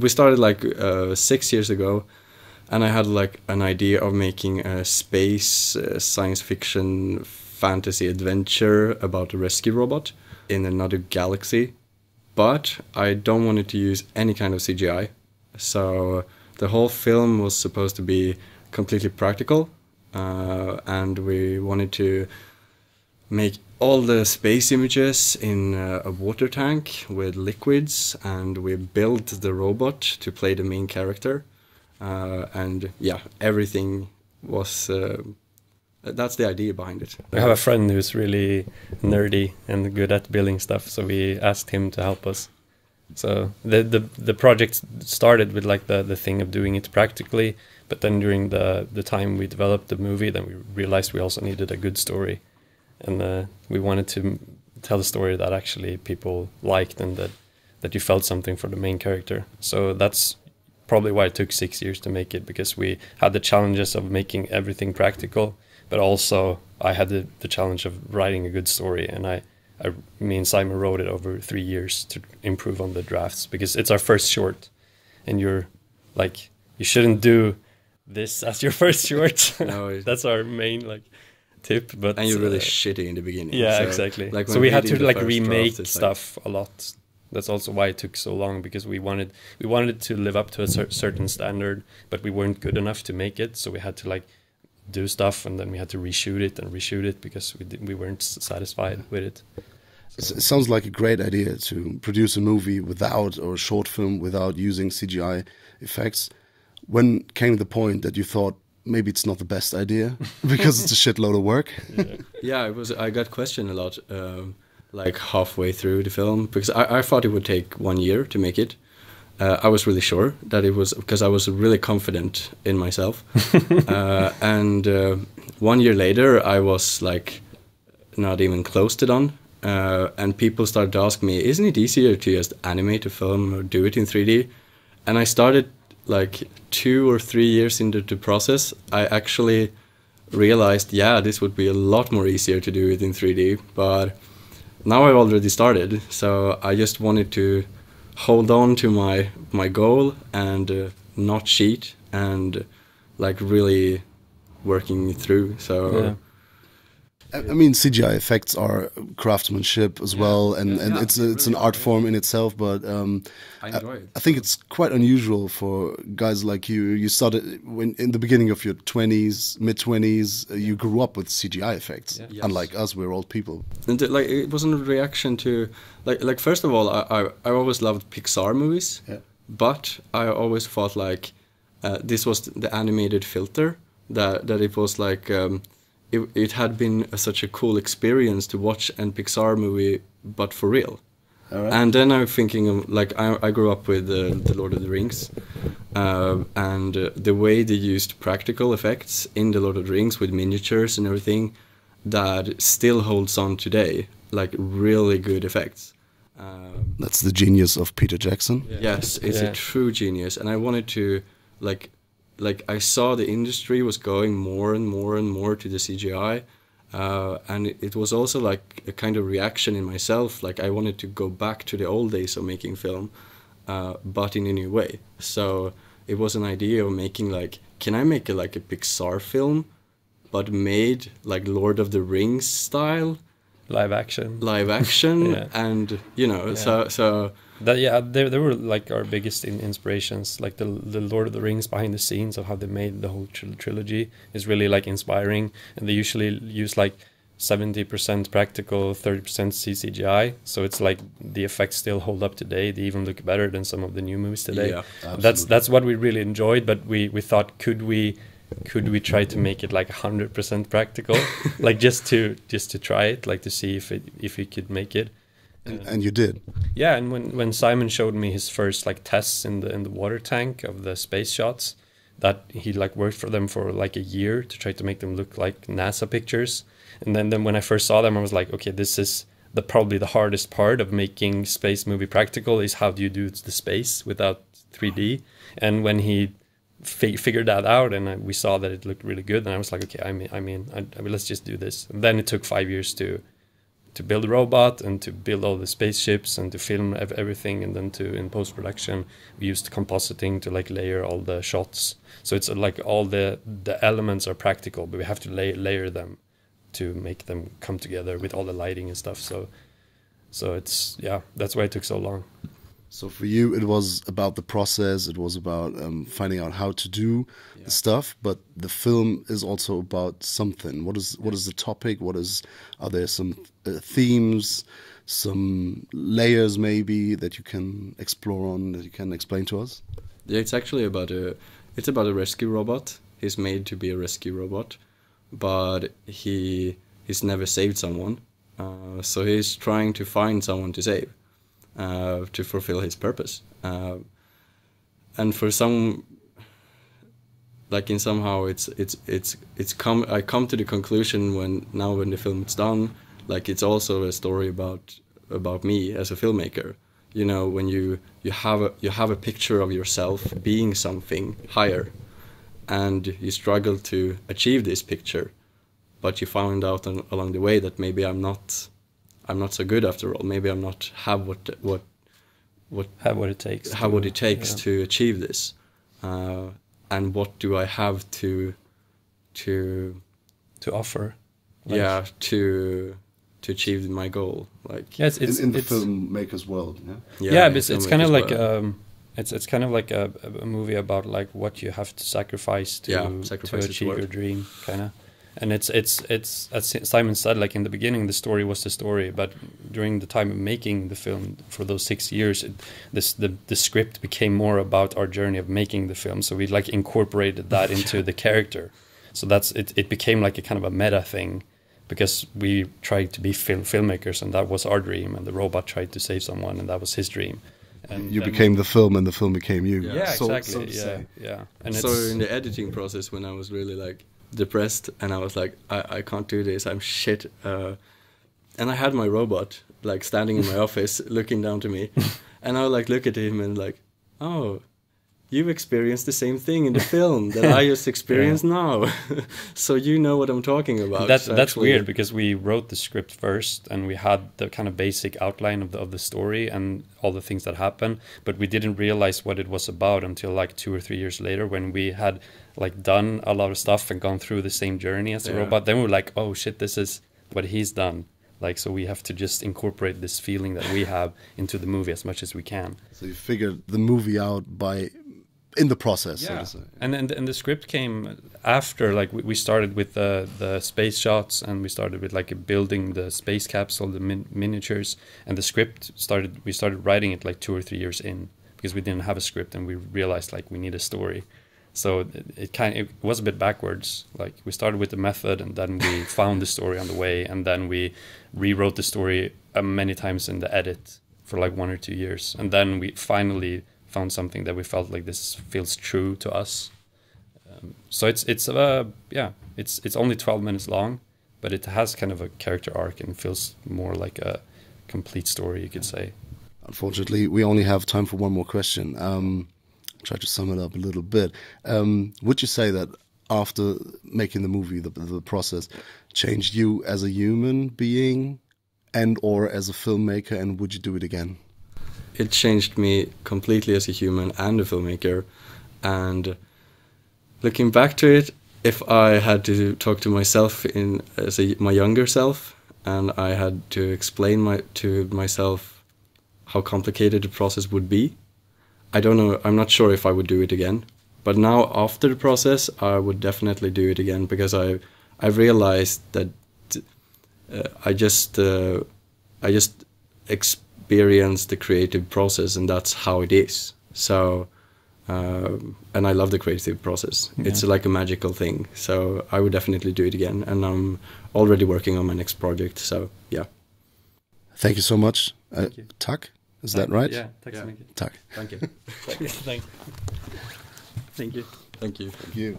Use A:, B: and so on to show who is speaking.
A: we started like 6 years ago, and I had like an idea of making a space science fiction fantasy adventure about a rescue robot in another galaxy, but I don't want it to use any kind of CGI. So the whole film was supposed to be completely practical, and we wanted to make all the space images in a water tank with liquids, and we built the robot to play the main character. And yeah, everything was... that's the idea behind it.
B: I have a friend who's really nerdy and good at building stuff, so we asked him to help us. So the project started with like the thing of doing it practically, but then during the time we developed the movie, then we realized we also needed a good story. And we wanted to tell a story that actually people liked, and that you felt something for the main character. So that's probably why it took 6 years to make it, because we had the challenges of making everything practical, but also I had the challenge of writing a good story. And me and Simon wrote it over 3 years to improve on the drafts, because it's our first short, and you're like, you shouldn't do this as your first short. No, that's our main like tip. But
A: and you're really shitty in the beginning.
B: Yeah,
A: so,
B: exactly.
A: Like,
B: so we had to like remake
A: draft,
B: stuff a lot. That's also why it took so long, because we wanted it to live up to a certain standard, but we weren't good enough to make it. So we had to like do stuff, and then we had to reshoot it because we weren't satisfied with it. So.
C: It sounds like a great idea to produce a movie without, or a short film without using CGI effects. When came the point that you thought maybe it's not the best idea because it's a shitload of work?
A: Yeah, I got questioned a lot, like halfway through the film, because I thought it would take 1 year to make it. I was really sure that it was, because I was really confident in myself. And 1 year later, I was like not even close to done. And people started to ask me, isn't it easier to just animate a film or do it in 3D? And I started like 2 or 3 years into the process. I actually realized, yeah, this would be a lot more easier to do it in 3D. But now I've already started, so I just wanted to hold on to my goal and not cheat, and like really working through. So. Yeah.
C: I mean, CGI effects are craftsmanship as well, and it's an art form in itself. But
A: I enjoy it.
C: I think it's quite unusual for guys like you. You started when in the beginning of your 20s, mid-20s. You grew up with CGI effects,
A: yes.
C: Unlike us, we're old people.
A: And like it wasn't a reaction to like first of all, I always loved Pixar movies, but I always thought like this was the animated filter, that it was like. It had been such a cool experience to watch a Pixar movie, but for real.
C: All right.
A: And then I'm thinking of, like, I grew up with the Lord of the Rings, and the way they used practical effects in the Lord of the Rings with miniatures and everything, that still holds on today, like really good effects.
C: That's the genius of Peter Jackson.
A: Yes, it's a true genius, and I wanted to like I saw the industry was going more and more and more to the CGI, and it was also like a kind of reaction in myself. Like I wanted to go back to the old days of making film, but in a new way. So it was an idea of making like, can I make like a Pixar film, but made like Lord of the Rings style?
B: Live action,
A: and so
B: that they were like our biggest inspirations. Like the Lord of the Rings behind the scenes of how they made the whole trilogy is really like inspiring, and they usually use like 70% practical, 30% CGI. So it's like the effects still hold up today. They even look better than some of the new movies today. Yeah, that's what we really enjoyed. But we thought, could we try to make it like 100% practical, like just to try it, like to see if we could make it.
C: And you did.
B: Yeah, and when Simon showed me his first like tests in the water tank of the space shots, that he like worked for them for like a year to try to make them look like NASA pictures. And then when I first saw them, I was like, okay, this is probably the hardest part of making space movie practical, is how do you do the space without 3D. And when he figured that out, and we saw that it looked really good, and I was like, okay, I mean, let's just do this. And then it took 5 years to build a robot and to build all the spaceships and to film everything, and then in post-production we used compositing to like layer all the shots. So it's like all the elements are practical, but we have to layer them to make them come together with all the lighting and stuff. So it's, yeah, that's why it took so long.
C: So for you, it was about the process. It was about finding out how to do the stuff. But the film is also about something. What is the topic? Are there some themes, some layers maybe that you can explore on, that you can explain to us?
A: Yeah, it's actually about a rescue robot. He's made to be a rescue robot, but he's never saved someone. So he's trying to find someone to save. To fulfill his purpose, and for some, like in somehow I come to the conclusion when the film is done, like it's also a story about me as a filmmaker. You know, when you have a picture of yourself being something higher, and you struggle to achieve this picture, but you found out along the way that maybe I'm not so good after all. Maybe I'm not have what it takes to achieve this, and what do I have to
B: offer?
A: Like, to achieve my goal. Like
C: it's in the filmmaker's world.
B: But it's kind of like it's kind of like a movie about like what you have to sacrifice to achieve your dream, kind of. And it's as Simon said, like in the beginning, the story was the story, but during the time of making the film for those 6 years, the script became more about our journey of making the film. So we like incorporated that into the character. So it became like a kind of a meta thing, because we tried to be filmmakers, and that was our dream, and the robot tried to save someone, and that was his dream. And
C: you became the film, and the film became you.
B: Yeah, exactly. Yeah. And
A: so in the editing process, when I was really like depressed and I was like, I can't do this, I'm shit, and I had my robot like standing in my office looking down to me, and I would like look at him and like, oh, you've experienced the same thing in the film that I just experienced now. So you know what I'm talking about.
B: That's weird, because we wrote the script first and we had the kind of basic outline of the story and all the things that happen, but we didn't realize what it was about until like 2 or 3 years later, when we had like done a lot of stuff and gone through the same journey as the robot. Then we were like, oh shit, this is what he's done. Like, so we have to just incorporate this feeling that we have into the movie as much as we can.
C: So you figured the movie out in the process,
B: yeah.
C: so to say.
B: And the script came after, like we started with the space shots, and we started with like building the space capsule, the miniatures, and the script we started writing it like 2 or 3 years in, because we didn't have a script and we realized like we need a story. So it was a bit backwards. Like we started with the method, and then we found the story on the way, and then we rewrote the story many times in the edit for like 1 or 2 years, and then we finally found something that we felt like this feels true to us. So it's only 12 minutes long, but it has kind of a character arc and feels more like a complete story, you could say.
C: Unfortunately, we only have time for one more question. Try to sum it up a little bit. Would you say that after making the movie, the process changed you as a human being and or as a filmmaker, and would you do it again?
A: It changed me completely as a human and a filmmaker. And looking back to it, if I had to talk to myself my younger self, and I had to explain to myself how complicated the process would be, I don't know, I'm not sure if I would do it again. But now, after the process, I would definitely do it again, because I realized that I just experienced the creative process, and that's how it is. So, and I love the creative process. Yeah. It's like a magical thing. So I would definitely do it again, and I'm already working on my next project. So yeah.
C: Thank you so much.
B: Thank you.
C: Tack, is that right?
B: Yeah, tack så mycket.
C: Tack.
A: Thank you.
B: Thank you.
A: Thank you.
C: Thank you.